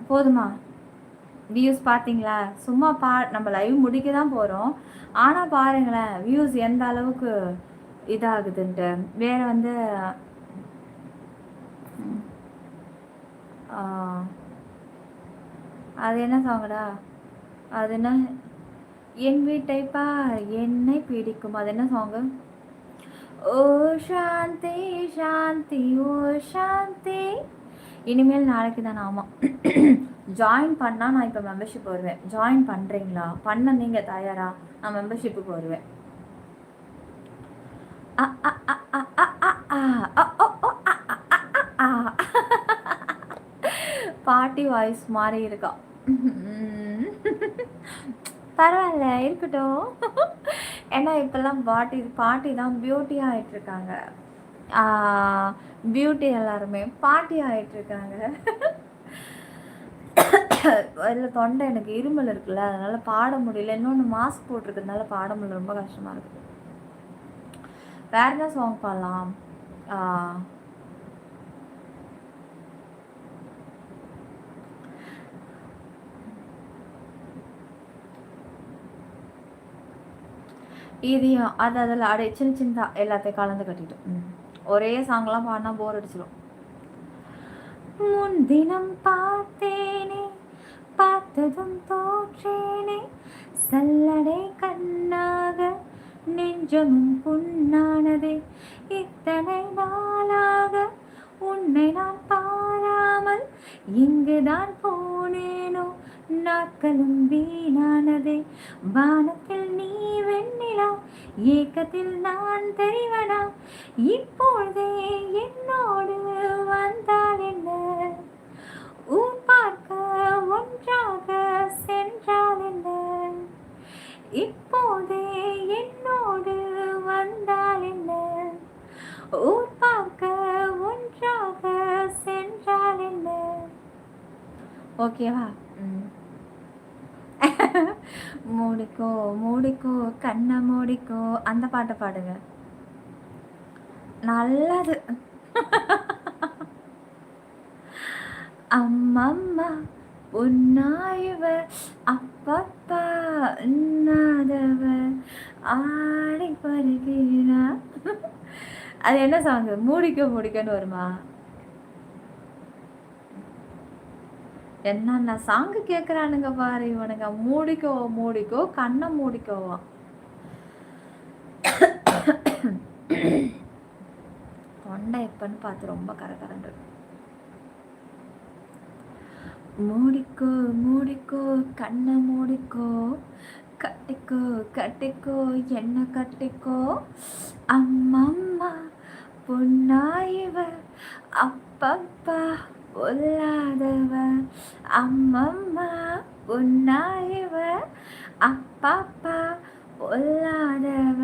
போதுமா? வியூஸ் பார்த்தீங்களா? சும்மா நம்ம லைவ் முடிக்க தான் போகிறோம். ஆனால் பாருங்களேன் வியூஸ் எந்த அளவுக்கு இதாகுதுன்ட்டு. வேறு வந்து அது என்ன சாங்கடா? அது என்ன? என் வீட்டை பார் என்னை பிடிக்கும். அது என்ன சாங்கு? ஓ சாந்தி சாந்தி ஓ சாந்தி. இனிமேல் நாளைக்கு தான். ஆமாம், ஜாயின் பண்ணால் நான் இப்போ மெம்பர்ஷிப் வருவேன். ஜாயின் பண்ணுறீங்களா? பண்ண நீங்கள் தயாரா? நான் மெம்பர்ஷிப்புக்கு வருவேன். பாட்டி வாய்ஸ் மாதிரி இருக்கா. பரவாயில்ல, இருக்கட்டும். ஏன்னா இப்போல்லாம் பாட்டி தான் பியூட்டி ஆகிட்டுருக்காங்க. பியூட்டி எல்லாருமே பாட்டி ஆகிட்டுருக்காங்க. அதில் தொண்டை எனக்கு இருமல் இருக்குல்ல, அதனால் பாட முடியல. இன்னொன்று மாஸ்க் போட்டிருக்கிறதுனால பாட முடியல, ரொம்ப கஷ்டமாக இருக்குது. வேறு என்ன சாங் பாடலாம்? இதையும் அதில் அப்படியே சின்ன சின்னதாக எல்லாத்தையும் கலந்து கட்டிட்டோம். ஒரே சாங்லாம் பாடினா போர் அடிச்சிடும். முன்தினம் பார்த்தேனே பார்த்ததும் தோற்றேனே சல்லடை கண்ணாக நெஞ்சமும் புண்ணானதே இத்தனை நாளாக உன்னை நான் பாராமல் இங்குதான் போனேனோ நாட்களும் வீணானதே வானத்தில் நீ வெண்ணிலா ஏக்கத்தில் நான் தெரிவனா இப்பொழுதே என்னோடு வந்தால் என்ன ஊர் பார்க்க ஒன்றாக சென்றால் என்ன இப்போதே என்னோடு வந்தால் என்ன ஊர் பார்க்க ஒன்றாக சென்றால் என்ன. ஓகேவா? மூடிக்கோ மூடிக்கோ கண்ணை மூடிக்கோ அந்த பாட்டை பாடுங்க. நல்லது. அம்மம்மா உன்னாயவ அப்பப்பா இன்னாதவ ஆடி பருகிறா. அது என்ன சாங்கு? மூடிக்கோ மூடிக்கோன்னு வருமா? என்னென்ன சாங்கு கேட்குறானுங்க பாரு இவனுங்க. மூடிக்கோ மூடிக்கோ கண்ணை மூடிக்கோவா. தொண்டை எப்பன்னு பார்த்து ரொம்ப கரகரன் இருக்கு. மூடிக்கோ மூடிக்கோ கண்ணை மூடிக்கோ கட்டிக்கோ கட்டிக்கோ என்ன கட்டிக்கோ அம்மம்மா பொன்னாயிவ அப்பப்பா பொல்லாதவ அம்மம்மா பொன்னாயிவ அப்பப்பா பொல்லாதவ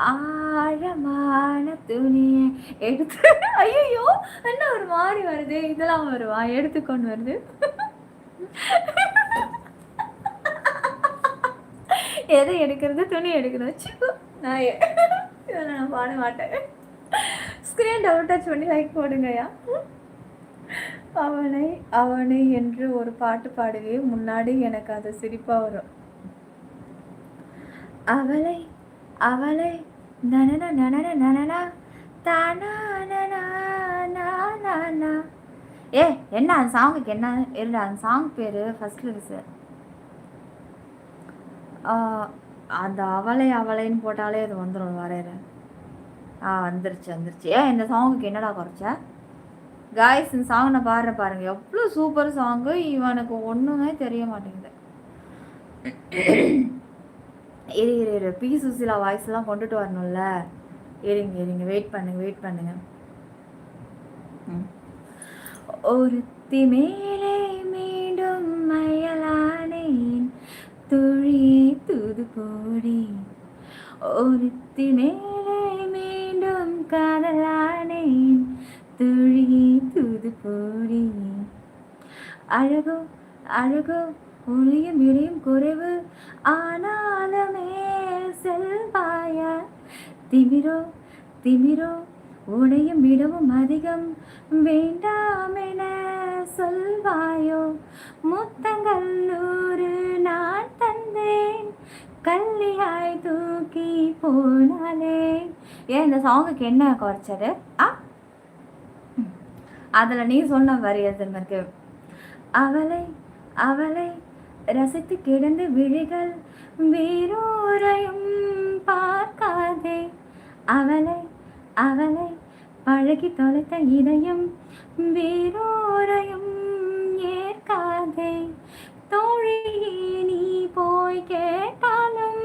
ஆழமான துணியை எடுத்து. ஐயோ என்ன ஒரு மாதிரி வருது. இதெல்லாம் வருவா? எடுத்துக்கொண்டு வருது. எதை எடுக்கிறது? துணி எடுக்கிறது. நான் பாட மாட்டேன். ஸ்க்ரீன் டபுள் டச் பண்ணி லைக் போடுங்கய்யா. அவனை அவனை என்று ஒரு பாட்டு பாடுவே முன்னாடி எனக்கு அது சிரிப்பா வரும். அவளை அவளை நனன நனன நனனா தானா. என்ன அந்த சாங்குக்கு என்ன இருடா? அந்த சாங் பேரு ஃபர்ஸ்ட் லிரிக்ஸ் அந்த அவளை அவளைன்னு போட்டாலே அது வந்துடும் வரையிற. வந்துருச்சு வந்துருச்சு. இந்த சாங்குக்கு என்னடா குறைச்ச? காய்ஸ் இந்த சாங் நான் பாருங்க எவ்வளோ சூப்பர் சாங்கு. இவனுக்கு ஒன்றுமே தெரிய மாட்டேங்குது. இரு பி சுசிலா வாய்ஸ்லாம் கொண்டுட்டு வரணும்ல. இருங்க வெயிட் பண்ணுங்க. ஒருத்தி மேலே மீண்டும் மயலானேன் துழியே தூது போடி. ஒருத்தி மேலே மீண்டும் காதலானேன் துழியே தூது போடி. அழகோ அழகோ உனையும் இடையும் குறைவு ஆனாலுமே செல்வாயா. திமிரோ திமிரோ உனையும் இடமும் அதிகம் வேண்டாம் என சொல்வா. மறவாயோ முத்தங்கள் 100 நான் தந்தேன் கல்லியாய் தூக்கி போனாலே. ஏன் இந்த சாங்குக்கு என்ன குறைச்சது? அதில் நீ சொன்ன வரி எதுன்னு இருக்கு. அவளை அவளை ரசித்து கிடந்த விழிகள் வேறோரையும் பார்க்காதே. அவளை அவளை பழகி தொலைத்த இதயம் வேறோரையும் ஏற்காதே. தோழியே நீ போய் கேட்டாலும்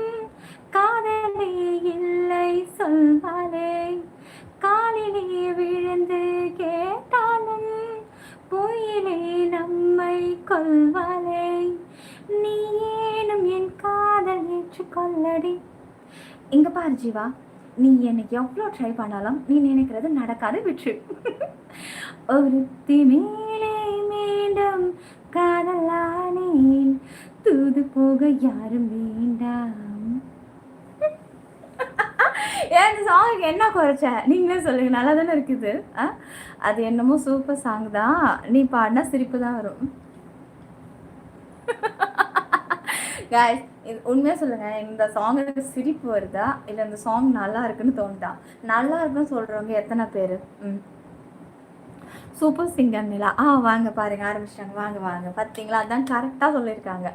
காதலே இல்லை சொல்வாளே. காலிலே விழுந்து கேட்டாலும் பொய்யிலே நம்மை கொள்வாளே. நீ ஏனும் என் காதல் ஏற்றுக்கொள்ளடி. இங்க பாரு ஜீவா, நீ எனக்கு எவ்வளோ ட்ரை பண்ணாலும் நீ நினைக்கிறது நடக்காது, விற்று. ஒருத்தி மேலே மீண்டும் காதலானேன் தூது போக யாரும் வேண்டாம். ஏன் இந்த சாங்குக்கு என்ன குறைச்ச நீங்களே சொல்லுங்க. நல்லா தானே இருக்குது. அது என்னமோ சூப்பர் சாங் தான். நீ பாடினா சிரிப்பு தான் வரும். காய்ஸ், இது உண்மையாக சொல்லுங்கள், இந்த சாங்குக்கு சிரிப்பு வருதா இல்லை இந்த சாங் நல்லா இருக்குன்னு தோணுதா? நல்லா இருக்குன்னு சொல்கிறவங்க எத்தனை பேர்? சூப்பர் சிங்கர் நிலா. வாங்க பாருங்க, ஆரம்பிச்சிட்டாங்க. வாங்க வாங்க, பார்த்தீங்களா? அதான் கரெக்டாக சொல்லியிருக்காங்க.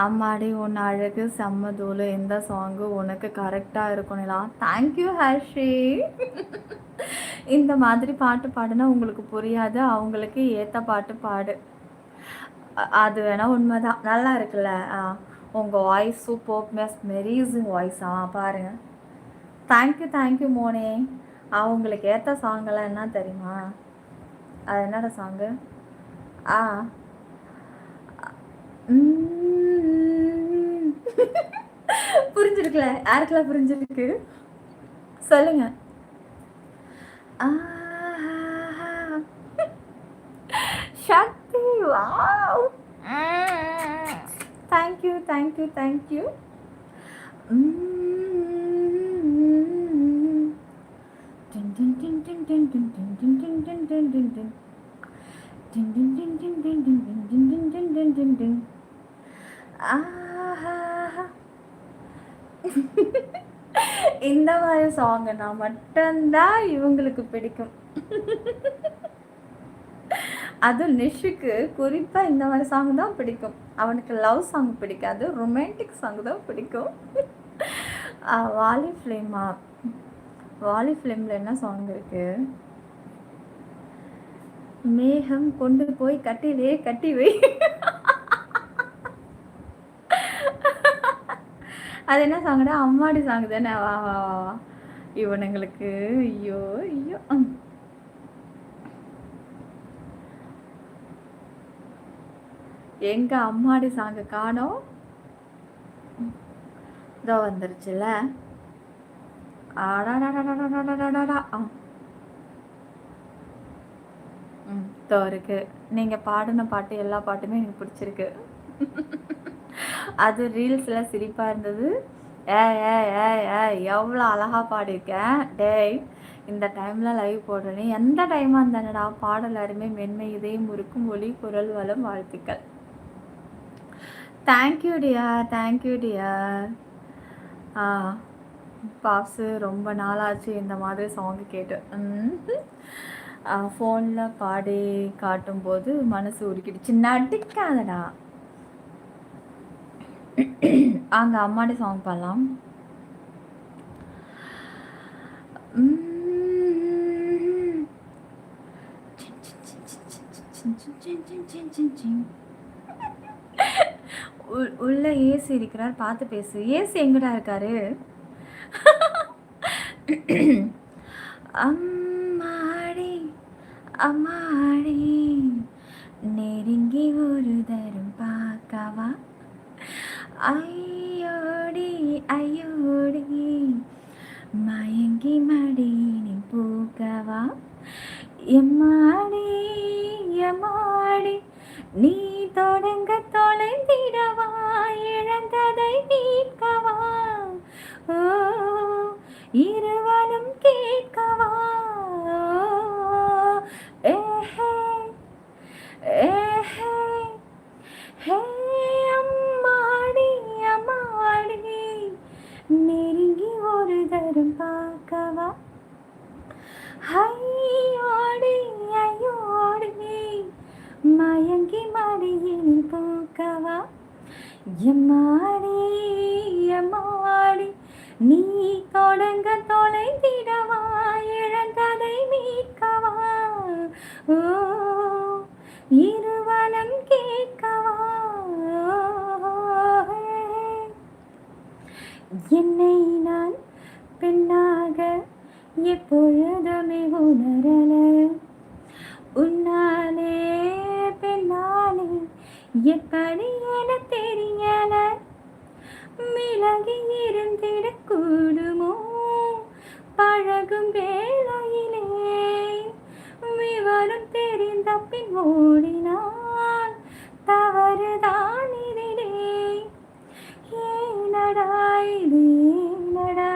அம்மாடி உன் அழகு செம்மதூள், இந்த சாங்கு உனக்கு கரெக்டாக இருக்கும் நிலா. தேங்க்யூ ஹர்ஷி. இந்த மாதிரி பாட்டு பாடுனா உங்களுக்கு புரியாது, அவங்களுக்கு ஏற்ற பாட்டு பாடு. அது வேணால் உண்மைதான், நல்லா இருக்குல்ல. உங்கள் வாய்ஸ் சூப்பர் மெரீசிங் வாய்ஸா பாருங்கள். தேங்க்யூ தேங்க்யூ மோனே. அவங்களுக்கு ஏற்ற சாங்கெல்லாம் என்ன தெரியுமா? அது என்னடா சாங்கு? புரிஞ்சிருக்குல்ல? யாருக்கெல்லாம் புரிஞ்சிருக்கு சொல்லுங்க. சக்தி, வாவ், தேங்க்யூ தேங்க்யூ தேங்க்யூ. இந்த மாதிரி சாங்குனா மட்டும்தான் இவங்களுக்கு பிடிக்கும். அதுவும் நிஷுக்கு குறிப்பாக இந்த மாதிரி சாங் தான் பிடிக்கும். அவனுக்கு லவ் சாங் பிடிக்காது, ரொமான்டிக் சாங் தான் பிடிக்கும். வாலி ஃபிலிமா? வாலி ஃபிலிமில் என்ன சாங் இருக்கு? மேகம் கொண்டு போய் கட்டிலே கட்டி வை. அது என்ன சாங்குடா? அம்மாடி சாங் தானே. வா வா வா, இவனுங்களுக்கு ஐயோ ஐயோ. எங்க அம்மாடி சாங்கு காணோம்? இதோ வந்துருச்சுல. இதோ இருக்கு. நீங்கள் பாடின பாட்டு எல்லா பாட்டுமே எனக்கு பிடிச்சிருக்கு. அது ரீல்ஸில் சிரிப்பாக இருந்தது. எவ்வளோ அழகாக பாடியிருக்கேன் டேய். இந்த டைமில் லைவ் போடுறேனே, எந்த டைமாக இருந்தானடா பாடல் அருமை மென்மை இதயம் முறுக்கும் ஒளி குரல் வளம் வாழ்த்துக்கள். Thank you dear, thank you dear. பாப்ஸு, ரொம்ப நாளாச்சு இந்த மாதிரி சாங்கு கேட்டு. ஃபோனில் பாடி காட்டும்போது மனசு உருக்கிடுச்சு. நடிக்காதடா. அங்கே அம்மாடி சாங் பாடலாம். உள்ள ஏசி இருக்கிறார், பார்த்து பேசு. ஏசி எங்கடா இருக்காரு? அம்மாடி அம்மாடி நெருங்கி ஒரு தரம் பார்க்கவா? ஐயோடி ஐயோடி மயங்கி மடியினி பூக்கவா? எம்மாடி எம்மாடி நீ தொடங்க தொலைந்திடவா? இழந்ததை மீட்கவா? ஓ இருவரும் கேட்கவா? ஏஹே எம்மாடி எம்மாடி நீ தொடங்க தொலைந்திடவா இழந்ததை மீட்கவா ஓ இருவனம் கேட்கவா என்னை நான் பெண்ணாக எப்பொழுதுமே உணரல உன்னாலே பெண்ணாலே எப்படி என தெரியல விலகி இருந்திடக்கூடுமோ பழகும் வேளையிலே விவரம் தெரிந்த பின் ஓடினான் தவறுதான் இதிலே ஏனடா இது ஏனடா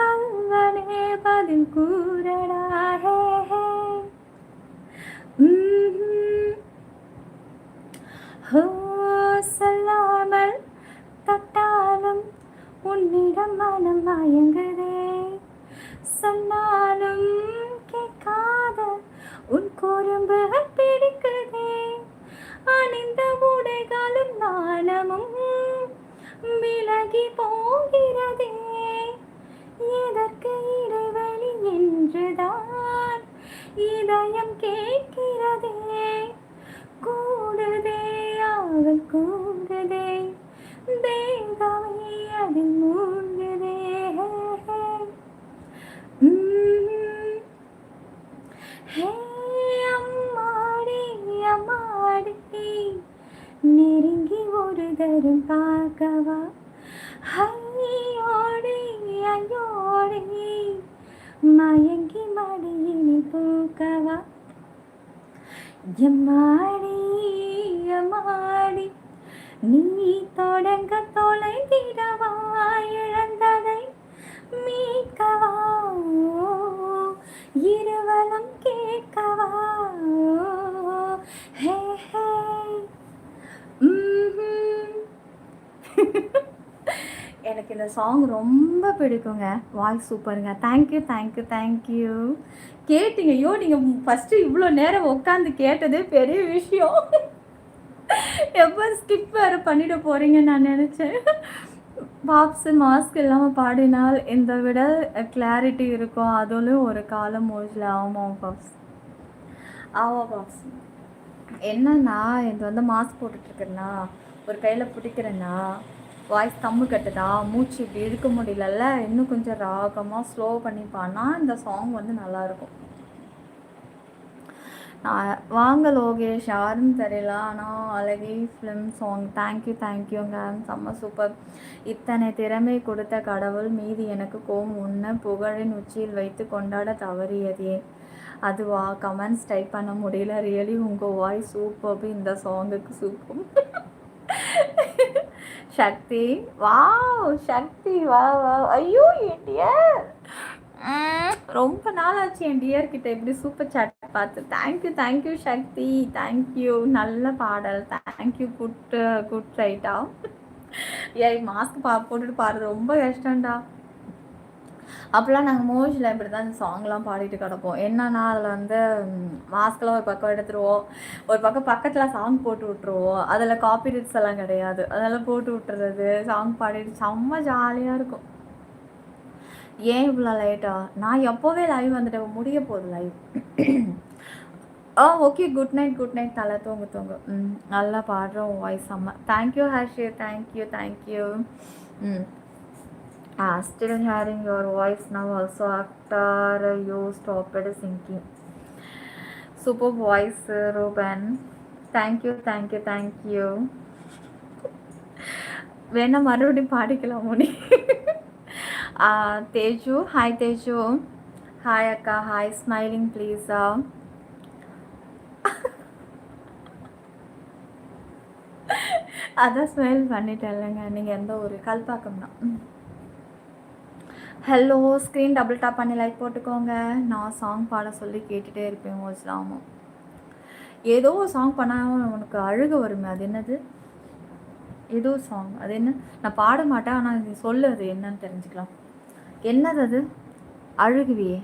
கல்வனே பதில் கூறடா ஹே ஹே ஹோ சொல்லாமல் தொட்டாலும் உன்னிடம் மனம் மயங்குதே சொன்னாலும் கேட்காத உன் குறும்புகள் பிடிக்குதே அணிந்த உடைகளும் நாணமும் விலகி போகிறதே எதற்கு இடைவெளி என்றுதான் இதயம் கேட்கிறதே கூடுதே அவள் கூடுதே தேகமே அதில் மூழ்குதே ஹே அம்மாடி அம்மாடி நெருங்கி ஒரு தரம் பார்க்கவா ஐயோடி ஐயோடி மயங்கி மடியினி பூக்கவா எம்மாடி எம்மாடி நீ தொடங்க தொலைந்திடவா இழந்ததை மீட்கவா இருவலம் கேட்கவா ஹே ஹே எனக்கு இந்த சாங் ரொம்ப பிடிக்குங்க. வாய்ஸ் சூப்பருங்க. Thank you thank you thank you. கேட்டீங்க. ஐயோ நீங்கள் ஃபஸ்ட்டு இவ்வளோ நேரம் உட்காந்து கேட்டதே பெரிய விஷயம். எப்போ ஸ்கிப் வேறு பண்ணிட போகிறீங்கன்னு நான் நினச்சேன். பாப்ஸு மாஸ்க் இல்லாமல் பாடினால் இந்த விட கிளாரிட்டி இருக்கும். அதுவும் ஒரு காலம் மோஜில் ஆமாம் பாப்ஸ். ஆமாம் பாப்ஸ். என்னன்னா இது வந்து மாஸ்க் போட்டுட்ருக்கேன்னா ஒரு கையில் பிடிக்கிறேன்னா வாய்ஸ் தம்மு கட்டுதா, மூச்சு இப்படி இழுக்க முடியலல்ல, இன்னும் கொஞ்சம் ராகமாக ஸ்லோ பண்ணி பாடினா இந்த சாங் வந்து நல்லாயிருக்கும். வாங்க லோகேஷ், யாருன்னு தெரியல, ஆனால் அழகி ஃபிலிம் சாங். தேங்க்யூ தேங்க்யூங்க, செம்ம சூப்பர். இத்தனை திறமை கொடுத்த கடவுள் மீது எனக்கு கோவம் உன்ன புகழின் உச்சியில் வைத்து கொண்டாட தவறியதே அதுவா? கமெண்ட்ஸ் டைப் பண்ண முடியல. ரியலி உங்கள் வாய்ஸ் சூப்பர். இந்த சாங்குக்கு சூப்பர். சக்தி வாவ், சக்தி வா வா. ஐயோ என் டியர், ரொம்ப நாள் ஆச்சு என் டியர் கிட்ட இப்படி சூப்பர் சாட் பார்த்து. Thank you thank you Shakti, thank you. நல்ல பாடல், தேங்க்யூ. குட் ரைட்டா. ஏய் மாஸ்க் போட்டுட்டு பாடுறது ரொம்ப கஷ்டம்டா. அப்போல்லாம் நாங்கள் மோஜில் இப்படி தான் இந்த சாங்லாம் பாடிட்டு கிடப்போம். என்னன்னா அதில் வந்து மாஸ்க்கெலாம் ஒரு பக்கம் எடுத்துருவோம், ஒரு பக்கம் பக்கத்தில் சாங் போட்டு விட்ருவோம். அதில் காப்பிரைட்ஸ் எல்லாம் கிடையாது, அதெல்லாம் போட்டு விட்டுறது, சாங் பாடிட்டு செம்ம ஜாலியாக இருக்கும். ஏன் இவ்வளோ லைட்டா? நான் எப்போவே லைவ் வந்துட்டேன், முடிய போகுது லைவ். ஓகே, குட் நைட் தலை, தூங்கு. நல்லா பாடுறோம், வாய்ஸ் செம்ம. Thank you Harshi, thank you. Still hearing your voice now also after you stopped singing. Super voice, Ruben. Thank you. வேணா மறுபடியும் பாடிக்கலாம் முடி. தேஜு, ஹாய் தேஜு. ஹாய் அக்கா, ஹாய். Smiling please. அதான் ஸ்மைல் பண்ணிட்டேன்லங்க. நீங்கள் எந்த ஒரு கல்பாக்கம்னா. ஹலோ, ஸ்க்ரீன் டபுள் டாப் பண்ணி லைக் போட்டுக்கோங்க. நான் சாங் பாட சொல்லி கேட்டுகிட்டே இருப்பேன் மோஸ்ட்லாமும். ஏதோ ஒரு சாங் பண்ணால் உனக்கு அழுக வருமே, அது என்னது? ஏதோ சாங், அது என்ன? நான் பாட மாட்டேன், ஆனால் இது சொல்லு, அது என்னன்னு தெரிஞ்சுக்கலாம். என்னது அது? அழுகுவியே.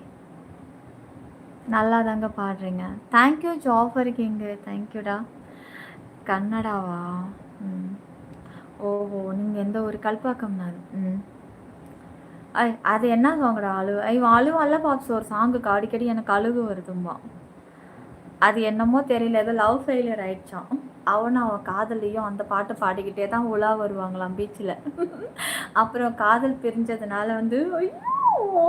நல்லா தாங்க பாடுறீங்க. தேங்க்யூ ஜாஃபர் கிங்கு, தேங்க்யூடா. கன்னடாவா? ஓஹோ! நீங்க எந்த ஊரு? கல்பாக்கம் நான். ம். அது என்ன சாங்குடா? இவன் அழுவான்ல பாப்ஸ் ஒரு சாங்குக்கு அடிக்கடி எனக்கு அழுகு வருதும்பான். அது என்னமோ தெரியல. ஏதோ லவ் ஃபெயிலியர் ஆயிடுச்சாம். அவனும் அவன் காதலியும் அந்த பாட்ட பாடிக்கிட்டே தான் உலா வருவாங்களாம் பீச்ல. அப்புறம் காதல் பிரிஞ்சதுனால வந்து ஐயோ!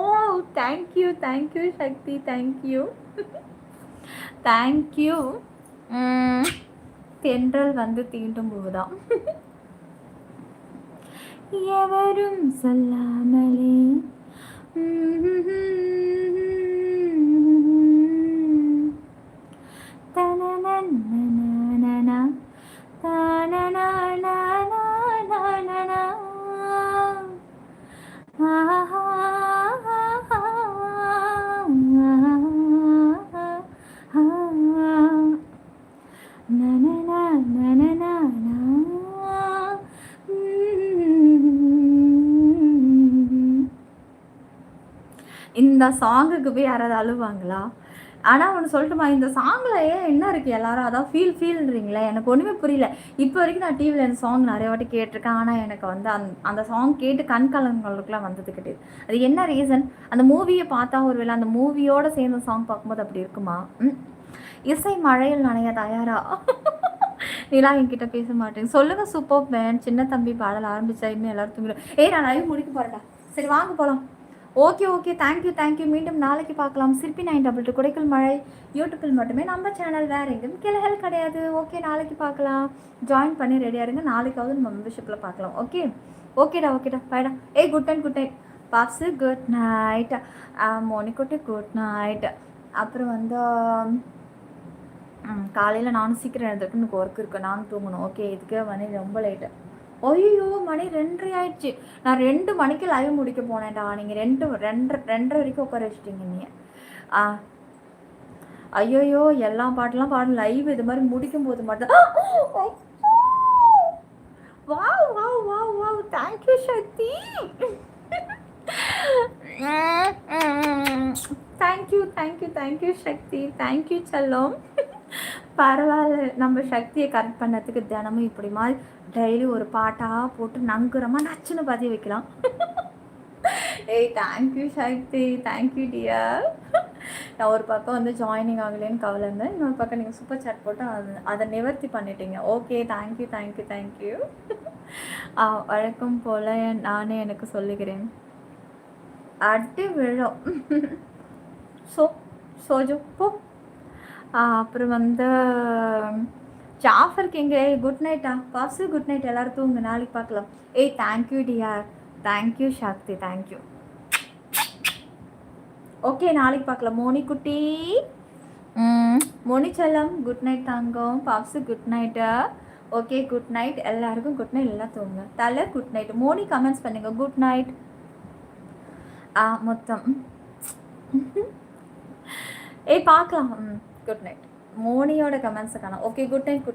Thank you, thank you Sakthi. Thank you. Thank you. தென்றல் வந்து தீண்டும் போதுதான். எவரும் சொல்லாமலே தனனனனனனா, தனனனனனனனா. ஆஹா, நனனா, நனனானா. இந்த சாங்குக்கு போய் யாராவது அழுவாங்களா? ஆனா ஒண்ணு சொல்லட்டுமா? இந்த சாங்ல ஏன் என்ன இருக்கு எல்லாரும் அதான் ஃபீல்ன்றீங்களே! எனக்கு ஒண்ணுமே புரியல. இப்போ வரைக்கும் நான் டிவில இந்த சாங் நெறைய வாட்டி கேட்டுருக்கேன். ஆனா எனக்கு வந்து அந்த சாங் கேட்டு கண் கலங்கலுக்குலாம் வந்தது கிடையாது. அது என்ன ரீசன்? அந்த மூவிய பார்த்தா ஒருவேள அந்த மூவியோட சேர்ந்த சாங் பார்க்கும்போது அப்படி இருக்குமா? இசை மழையில் நனைய தயாரா? நிலா என்கிட்ட பேச மாட்டேங்குது. சொல்லுங்க சூப்பர் மேன். சின்ன தம்பி பாடல் ஆரம்பிச்சா இன்னும் எல்லாரும் தூங்கிடும். ஏய் நான் லைவ் முடிக்க போறேன்டா. சரி வாங்க போலாம். Okay okay. தேங்க்யூ. மீண்டும் நாளைக்கு பார்க்கலாம். சிற்பி 922 குடைக்குள் மழை யூடியூப்பில் மட்டுமே நம்ம சேனல், வேற எங்கேயும் கிளைகள் கிடையாது. ஓகே நாளைக்கு பார்க்கலாம். ஜாயின் பண்ணி ரெடியாக இருங்க. நாளைக்காவது நம்ம மெம்பர்ஷிப்பில் பார்க்கலாம். ஓகேடா பாய்டா. ஏய் குட் நைட் பாப்ஸு குட் நைட். மோனிக்குட்டி குட் நைட். அப்புறம் வந்து காலையில் நானும் சீக்கிரம் எழுந்திருக்கு. எனக்கு ஒர்க் இருக்குது. நானும் தூங்கணும். ஓகே இதுக்கே மணி ரொம்ப லேட்டு. ஐயோ மணி 2:30 ஆயிடுச்சு. நான் 2 மணிக்கு லைவ் முடிக்க போனேன்டா. நீங்கள் 2:30 வரைக்கும் உட்கார வச்சுட்டீங்க நீங்கள். ஐயோயோ எல்லா பாட்டெலாம் பாடணும். லைவ் இது மாதிரி முடிக்கும் போது மட்டும். Wow thank you Shakti. Thank you Shakti. Thank you செல்லம். பரவாயில்ல. நம்ம சக்தியை கரெக்ட் பண்ணதுக்கு தினமும் இப்படி மாதிரி டெய்லி ஒரு பாட்டாக போட்டு நங்குறமாக நச்சுன்னு பதிய வைக்கலாம். ஏய் தேங்க்யூ சக்தி. Thank you dear. நான் ஒரு பக்கம் வந்து ஜாயினிங் ஆகலேன்னு கவலை இருந்தேன். இன்னொரு பக்கம் நீங்கள் சூப்பர் சாட் போட்டு அதை நிவர்த்தி பண்ணிட்டீங்க. Okay thank you. வழக்கம் போல் நானே எனக்கு சொல்லுகிறேன். அடி விழும். சோஜோ போ. அப்புறம் வந்து ஜாஃபருக்கு எங்கே குட் நைட்டா? பாப்ஸு குட் நைட். எல்லோரும் தூங்க. நாளைக்கு பார்க்கலாம். ஏய் thank you dear. Thank you Shakti. Thank you. Okay நாளைக்கு பார்க்கலாம். மோனிக்குட்டி மோனி செல்லம் குட் நைட் தங்கம். பாப்ஸு good night. Okay good night எல்லாருக்கும். Good night. எல்லாம் தூங்க. தலை குட் நைட். மோனி கமெண்ட்ஸ் பண்ணுங்க குட் நைட். மொத்தம் ஏய் பார்க்கலாம். Good night. மோனியோட கமெண்ட்ஸை காணோம். Okay good night.